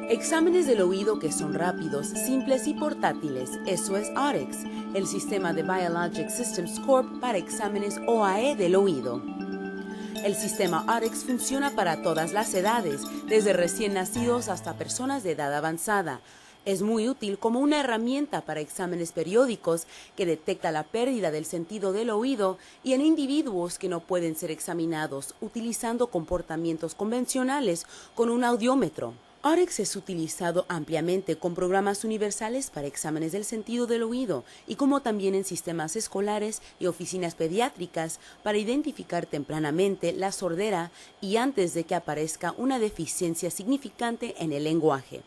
Exámenes del oído que son rápidos, simples y portátiles. Eso es AREX, el sistema de Biologic Systems Corp para exámenes OAE del oído. El sistema AREX funciona para todas las edades, desde recién nacidos hasta personas de edad avanzada. Es muy útil como una herramienta para exámenes periódicos que detecta la pérdida del sentido del oído y en individuos que no pueden ser examinados utilizando comportamientos convencionales con un audiómetro. AREX es utilizado ampliamente con programas universales para exámenes del sentido del oído y como también en sistemas escolares y oficinas pediátricas para identificar tempranamente la sordera y antes de que aparezca una deficiencia significante en el lenguaje.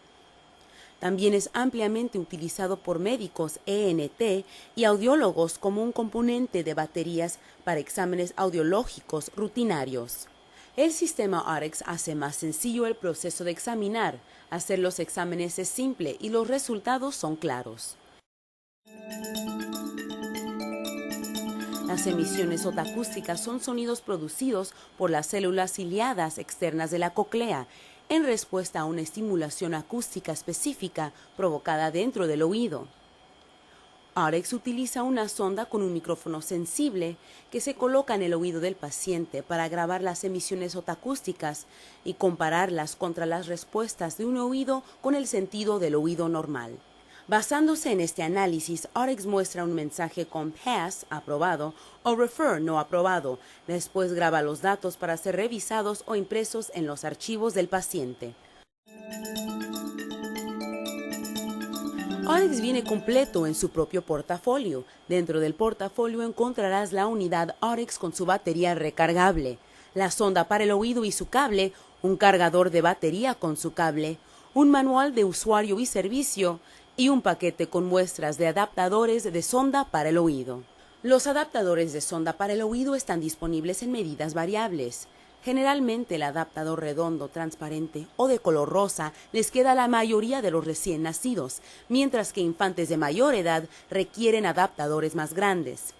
También es ampliamente utilizado por médicos ENT y audiólogos como un componente de baterías para exámenes audiológicos rutinarios. El sistema AREX hace más sencillo el proceso de examinar. Hacer los exámenes es simple y los resultados son claros. Las emisiones otacústicas son sonidos producidos por las células ciliadas externas de la cóclea en respuesta a una estimulación acústica específica provocada dentro del oído. AREX utiliza una sonda con un micrófono sensible que se coloca en el oído del paciente para grabar las emisiones otacústicas y compararlas contra las respuestas de un oído con el sentido del oído normal. Basándose en este análisis, AREX muestra un mensaje con Pass, aprobado, o Refer, no aprobado. Después graba los datos para ser revisados o impresos en los archivos del paciente. AREX viene completo en su propio portafolio. Dentro del portafolio encontrarás la unidad AREX con su batería recargable, la sonda para el oído y su cable, un cargador de batería con su cable, un manual de usuario y servicio, y un paquete con muestras de adaptadores de sonda para el oído. Los adaptadores de sonda para el oído están disponibles en medidas variables. Generalmente el adaptador redondo, transparente o de color rosa les queda a la mayoría de los recién nacidos, mientras que infantes de mayor edad requieren adaptadores más grandes.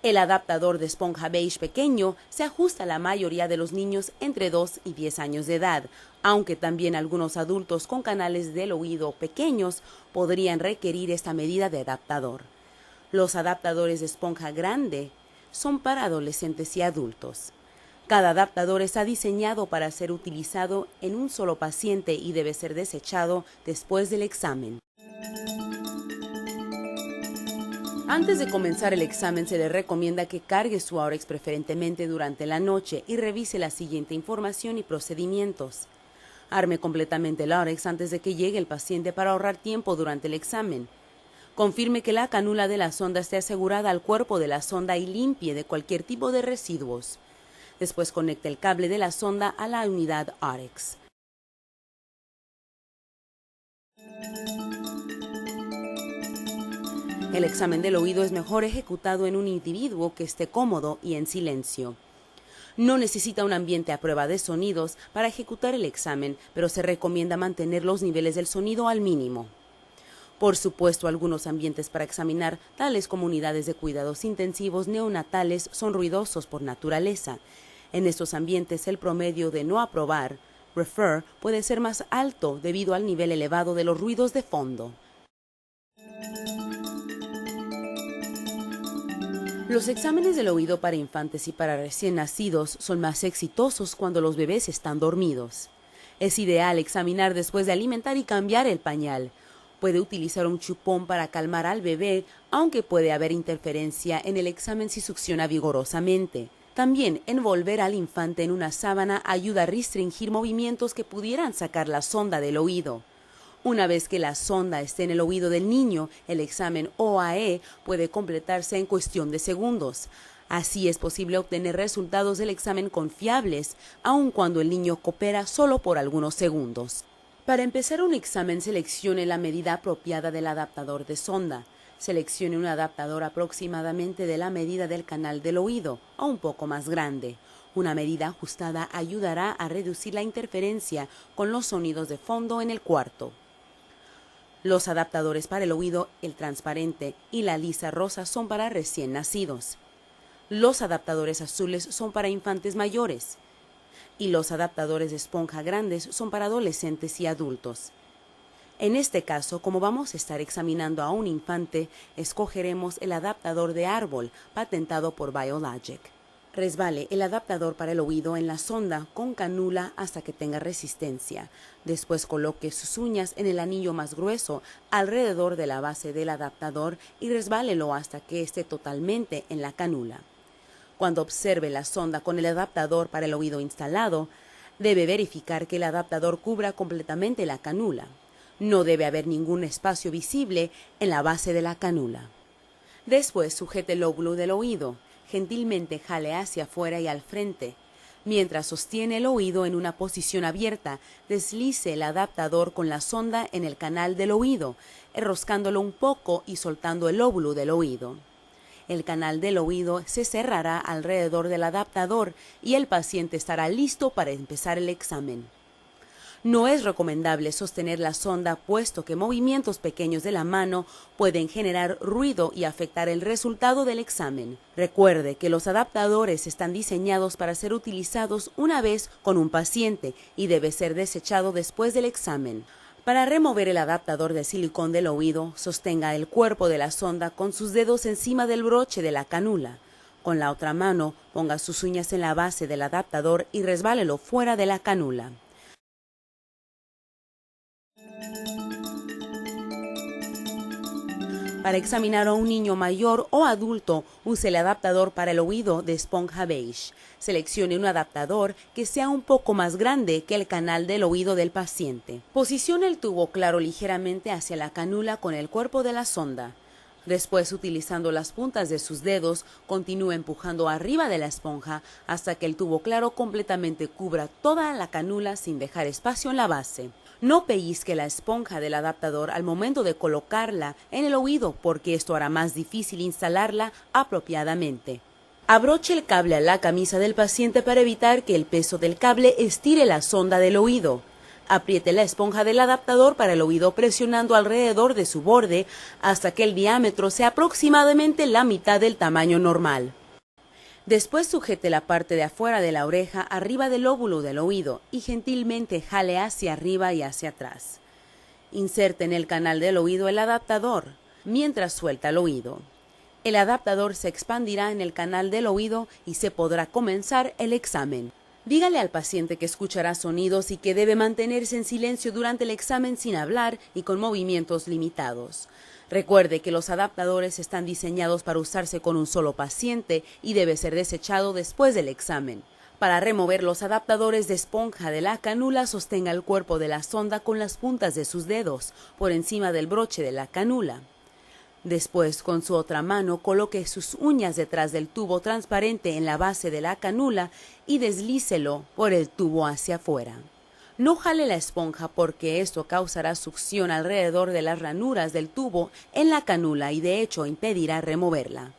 El adaptador de esponja beige pequeño se ajusta a la mayoría de los niños entre 2 y 10 años de edad, aunque también algunos adultos con canales del oído pequeños podrían requerir esta medida de adaptador. Los adaptadores de esponja grande son para adolescentes y adultos. Cada adaptador está diseñado para ser utilizado en un solo paciente y debe ser desechado después del examen. Antes de comenzar el examen se le recomienda que cargue su AREX preferentemente durante la noche y revise la siguiente información y procedimientos. Arme completamente el AREX antes de que llegue el paciente para ahorrar tiempo durante el examen. Confirme que la cánula de la sonda esté asegurada al cuerpo de la sonda y limpie de cualquier tipo de residuos. Después conecte el cable de la sonda a la unidad AREX. El examen del oído es mejor ejecutado en un individuo que esté cómodo y en silencio. No necesita un ambiente a prueba de sonidos para ejecutar el examen, pero se recomienda mantener los niveles del sonido al mínimo. Por supuesto, algunos ambientes para examinar, tales como unidades de cuidados intensivos neonatales, son ruidosos por naturaleza. En estos ambientes, el promedio de no aprobar, Refer, puede ser más alto debido al nivel elevado de los ruidos de fondo. Los exámenes del oído para infantes y para recién nacidos son más exitosos cuando los bebés están dormidos. Es ideal examinar después de alimentar y cambiar el pañal. Puede utilizar un chupón para calmar al bebé, aunque puede haber interferencia en el examen si succiona vigorosamente. También envolver al infante en una sábana ayuda a restringir movimientos que pudieran sacar la sonda del oído. Una vez que la sonda esté en el oído del niño, el examen OAE puede completarse en cuestión de segundos. Así es posible obtener resultados del examen confiables, aun cuando el niño coopera solo por algunos segundos. Para empezar un examen, seleccione la medida apropiada del adaptador de sonda. Seleccione un adaptador aproximadamente de la medida del canal del oído, o un poco más grande. Una medida ajustada ayudará a reducir la interferencia con los sonidos de fondo en el cuarto. Los adaptadores para el oído, el transparente y la lisa rosa son para recién nacidos. Los adaptadores azules son para infantes mayores. y los adaptadores de esponja grandes son para adolescentes y adultos. En este caso, como vamos a estar examinando a un infante, escogeremos el adaptador de árbol patentado por Biologic. Resbale el adaptador para el oído en la sonda con canula hasta que tenga resistencia. Después coloque sus uñas en el anillo más grueso alrededor de la base del adaptador y resbálelo hasta que esté totalmente en la canula. Cuando observe la sonda con el adaptador para el oído instalado, debe verificar que el adaptador cubra completamente la canula. No debe haber ningún espacio visible en la base de la canula. Después sujete el lóbulo del oído. Gentilmente jale hacia afuera y al frente. Mientras sostiene el oído en una posición abierta, deslice el adaptador con la sonda en el canal del oído, enroscándolo un poco y soltando el lóbulo del oído. El canal del oído se cerrará alrededor del adaptador y el paciente estará listo para empezar el examen. No es recomendable sostener la sonda puesto que movimientos pequeños de la mano pueden generar ruido y afectar el resultado del examen. Recuerde que los adaptadores están diseñados para ser utilizados una vez con un paciente y debe ser desechado después del examen. Para remover el adaptador de silicón del oído, sostenga el cuerpo de la sonda con sus dedos encima del broche de la canula. Con la otra mano, ponga sus uñas en la base del adaptador y resbálelo fuera de la canula. Para examinar a un niño mayor o adulto, use el adaptador para el oído de esponja beige. Seleccione un adaptador que sea un poco más grande que el canal del oído del paciente. Posicione el tubo claro ligeramente hacia la canula con el cuerpo de la sonda. Después, utilizando las puntas de sus dedos, continúe empujando arriba de la esponja hasta que el tubo claro completamente cubra toda la canula sin dejar espacio en la base. No pellizque la esponja del adaptador al momento de colocarla en el oído porque esto hará más difícil instalarla apropiadamente. Abroche el cable a la camisa del paciente para evitar que el peso del cable estire la sonda del oído. Apriete la esponja del adaptador para el oído presionando alrededor de su borde hasta que el diámetro sea aproximadamente la mitad del tamaño normal. Después sujete la parte de afuera de la oreja arriba del lóbulo del oído y gentilmente jale hacia arriba y hacia atrás. Inserte en el canal del oído el adaptador, mientras suelta el oído. El adaptador se expandirá en el canal del oído y se podrá comenzar el examen. Dígale al paciente que escuchará sonidos y que debe mantenerse en silencio durante el examen sin hablar y con movimientos limitados. Recuerde que los adaptadores están diseñados para usarse con un solo paciente y debe ser desechado después del examen. Para remover los adaptadores de esponja de la canula, sostenga el cuerpo de la sonda con las puntas de sus dedos por encima del broche de la canula. Después, con su otra mano, coloque sus uñas detrás del tubo transparente en la base de la canula y deslícelo por el tubo hacia afuera. No jale la esponja porque esto causará succión alrededor de las ranuras del tubo en la canula y de hecho impedirá removerla.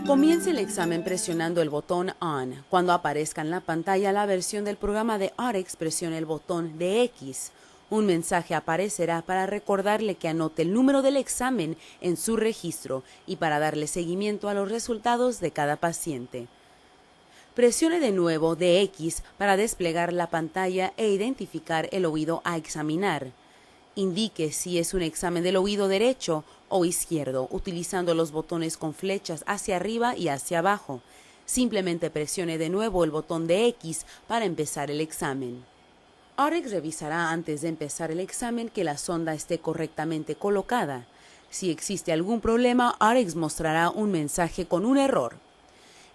Comience el examen presionando el botón ON. Cuando aparezca en la pantalla la versión del programa de AREX, presione el botón de X. Un mensaje aparecerá para recordarle que anote el número del examen en su registro y para darle seguimiento a los resultados de cada paciente. Presione de nuevo de X para desplegar la pantalla e identificar el oído a examinar. Indique si es un examen del oído derecho o izquierdo, utilizando los botones con flechas hacia arriba y hacia abajo. Simplemente presione de nuevo el botón de X para empezar el examen. AREX revisará antes de empezar el examen que la sonda esté correctamente colocada. Si existe algún problema, AREX mostrará un mensaje con un error.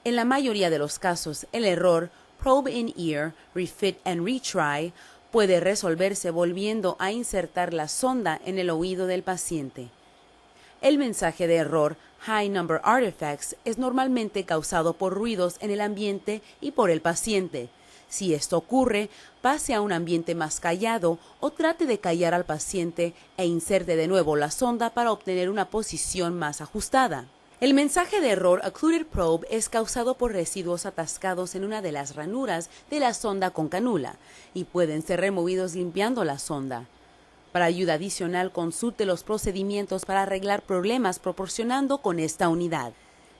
En la mayoría de los casos, el error Probe in Ear, Refit and Retry puede resolverse volviendo a insertar la sonda en el oído del paciente. El mensaje de error High Number Artifacts es normalmente causado por ruidos en el ambiente y por el paciente. Si esto ocurre, pase a un ambiente más callado o trate de callar al paciente e inserte de nuevo la sonda para obtener una posición más ajustada. El mensaje de error Occluded Probe es causado por residuos atascados en una de las ranuras de la sonda con canula y pueden ser removidos limpiando la sonda. Para ayuda adicional, consulte los procedimientos para arreglar problemas proporcionando con esta unidad.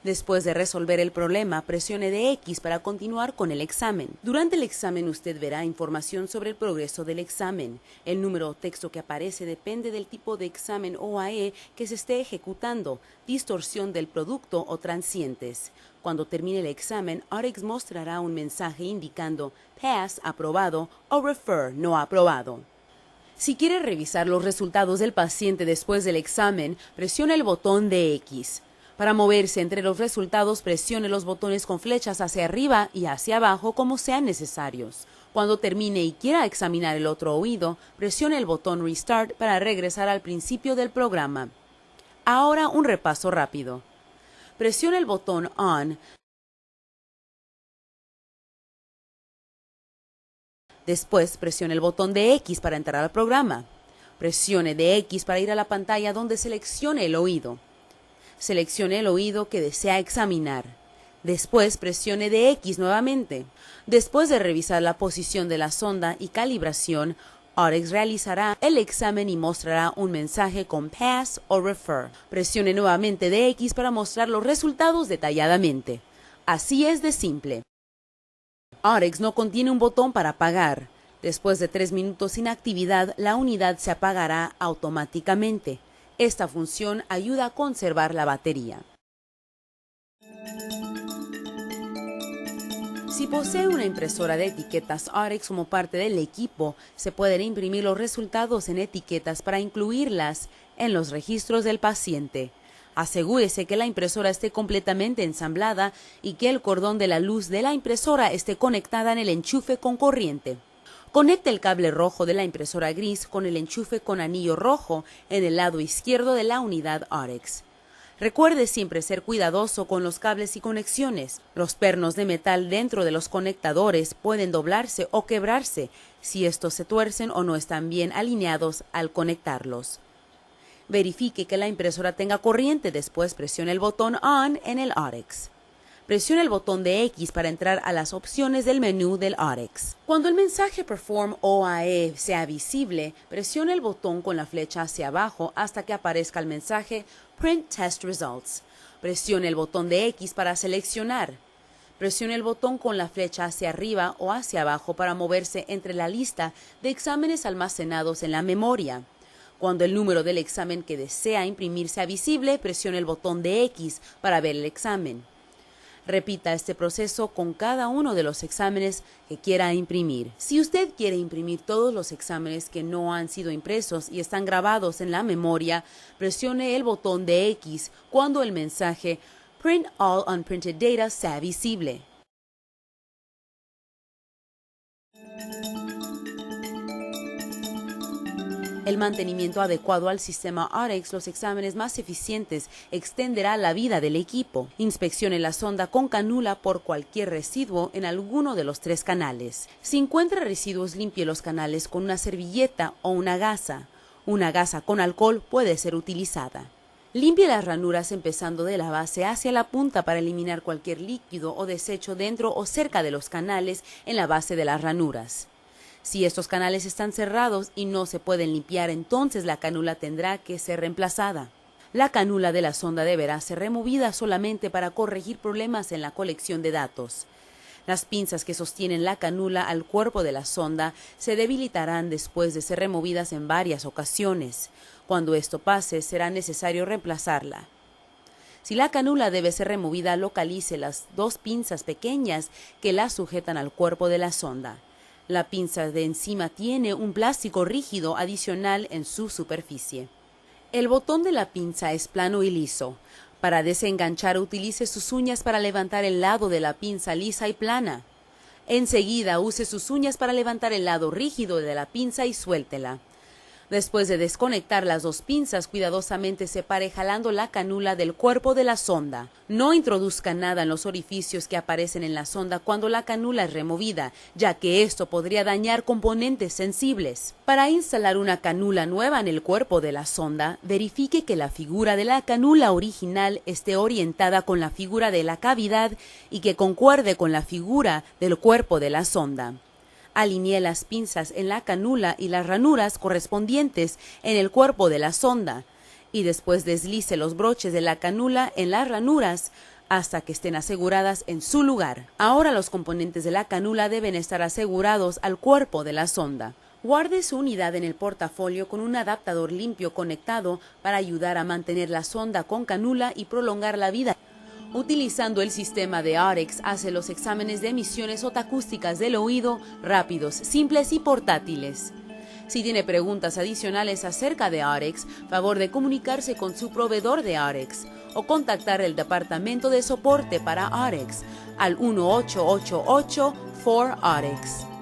Después de resolver el problema, presione de X para continuar con el examen. Durante el examen usted verá información sobre el progreso del examen. El número o texto que aparece depende del tipo de examen OAE que se esté ejecutando, distorsión del producto o transientes. Cuando termine el examen, AREX mostrará un mensaje indicando Pass, aprobado, o Refer, no aprobado. Si quiere revisar los resultados del paciente después del examen, presione el botón de X. Para moverse entre los resultados, presione los botones con flechas hacia arriba y hacia abajo como sean necesarios. Cuando termine y quiera examinar el otro oído, presione el botón Restart para regresar al principio del programa. Ahora un repaso rápido. Presione el botón On. Después, presione el botón de X para entrar al programa. Presione de X para ir a la pantalla donde seleccione el oído. Seleccione el oído que desea examinar. Después presione de X nuevamente. Después de revisar la posición de la sonda y calibración, AREX realizará el examen y mostrará un mensaje con Pass o Refer. Presione nuevamente de X para mostrar los resultados detalladamente. Así es de simple. AREX no contiene un botón para apagar. Después de 3 minutos sin actividad, la unidad se apagará automáticamente. Esta función ayuda a conservar la batería. Si posee una impresora de etiquetas AREX como parte del equipo, se pueden imprimir los resultados en etiquetas para incluirlas en los registros del paciente. Asegúrese que la impresora esté completamente ensamblada y que el cordón de la luz de la impresora esté conectada en el enchufe con corriente. Conecte el cable rojo de la impresora gris con el enchufe con anillo rojo en el lado izquierdo de la unidad AREX. Recuerde siempre ser cuidadoso con los cables y conexiones. Los pernos de metal dentro de los conectadores pueden doblarse o quebrarse si estos se tuercen o no están bien alineados al conectarlos. Verifique que la impresora tenga corriente, después presione el botón On en el AREX. Presione el botón de X para entrar a las opciones del menú del AREX. Cuando el mensaje Perform OAE sea visible, presione el botón con la flecha hacia abajo hasta que aparezca el mensaje Print Test Results. Presione el botón de X para seleccionar. Presione el botón con la flecha hacia arriba o hacia abajo para moverse entre la lista de exámenes almacenados en la memoria. Cuando el número del examen que desea imprimir sea visible, presione el botón de X para ver el examen. Repita este proceso con cada uno de los exámenes que quiera imprimir. Si usted quiere imprimir todos los exámenes que no han sido impresos y están grabados en la memoria, presione el botón de X cuando el mensaje Print All Unprinted Data sea visible. El mantenimiento adecuado al sistema AREX, los exámenes más eficientes, extenderá la vida del equipo. Inspeccione la sonda con canula por cualquier residuo en alguno de los 3 canales. Si encuentra residuos, limpie los canales con una servilleta o una gasa. Una gasa con alcohol puede ser utilizada. Limpie las ranuras empezando de la base hacia la punta para eliminar cualquier líquido o desecho dentro o cerca de los canales en la base de las ranuras. Si estos canales están cerrados y no se pueden limpiar, entonces la canula tendrá que ser reemplazada. La canula de la sonda deberá ser removida solamente para corregir problemas en la colección de datos. Las pinzas que sostienen la canula al cuerpo de la sonda se debilitarán después de ser removidas en varias ocasiones. Cuando esto pase, será necesario reemplazarla. Si la canula debe ser removida, localice las 2 pinzas pequeñas que la sujetan al cuerpo de la sonda. La pinza de encima tiene un plástico rígido adicional en su superficie. El botón de la pinza es plano y liso. Para desenganchar, utilice sus uñas para levantar el lado de la pinza lisa y plana. Enseguida, use sus uñas para levantar el lado rígido de la pinza y suéltela. Después de desconectar las 2 pinzas, cuidadosamente separe jalando la canula del cuerpo de la sonda. No introduzca nada en los orificios que aparecen en la sonda cuando la canula es removida, ya que esto podría dañar componentes sensibles. Para instalar una canula nueva en el cuerpo de la sonda, verifique que la figura de la canula original esté orientada con la figura de la cavidad y que concuerde con la figura del cuerpo de la sonda. Alinee las pinzas en la canula y las ranuras correspondientes en el cuerpo de la sonda y después deslice los broches de la canula en las ranuras hasta que estén aseguradas en su lugar. Ahora los componentes de la canula deben estar asegurados al cuerpo de la sonda. Guarde su unidad en el portafolio con un adaptador limpio conectado para ayudar a mantener la sonda con canula y prolongar la vida. Utilizando el sistema de AREX, hace los exámenes de emisiones otacústicas del oído rápidos, simples y portátiles. Si tiene preguntas adicionales acerca de AREX, favor de comunicarse con su proveedor de AREX o contactar el departamento de soporte para AREX al 1888-4AREX.